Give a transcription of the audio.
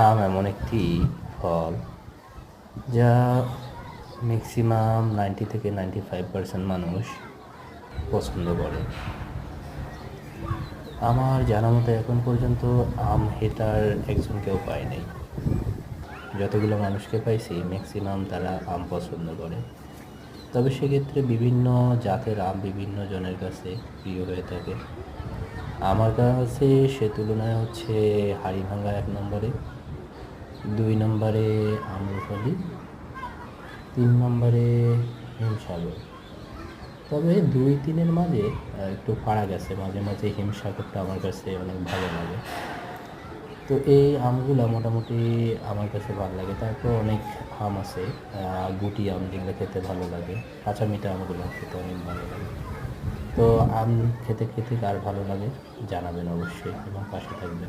আম এমন একটি ফল যা ম্যাক্সিমাম 90 থেকে 95% মানুষ পছন্দ করে। আমার জানা মতো এখন পর্যন্ত আম হেটার একজনকেও পাই নাই। যতগুলো মানুষকে পাইছি ম্যাক্সিমাম তারা আম পছন্দ করে। তবে সেক্ষেত্রে বিভিন্ন জাতের আম বিভিন্ন জনের কাছে প্রিয় হয়ে থাকে। আমার কাছে সে তুলনায় হচ্ছে হাড়িভাঙ্গা 1 নম্বরে, 2 নম্বরে আম্রফলি, 3 নম্বরে হিমসাগর। তবে 2-3-এর মাঝে একটু ফারাক গেছে, মাঝে মাঝে হিমসাগরটা আমার কাছে অনেক ভালো লাগে। তো এই আমগুলা মোটামুটি আমার কাছে ভালো লাগে। তারপর অনেক আম আছে, গুটি আম, যেগুলো খেতে ভালো লাগে। কাঁচা মিঠা আমগুলো খেতে অনেক ভালো লাগে। তো আম খেতে খেতে কার ভালো লাগে জানাবেন অবশ্যই এবং পাশে থাকবেন।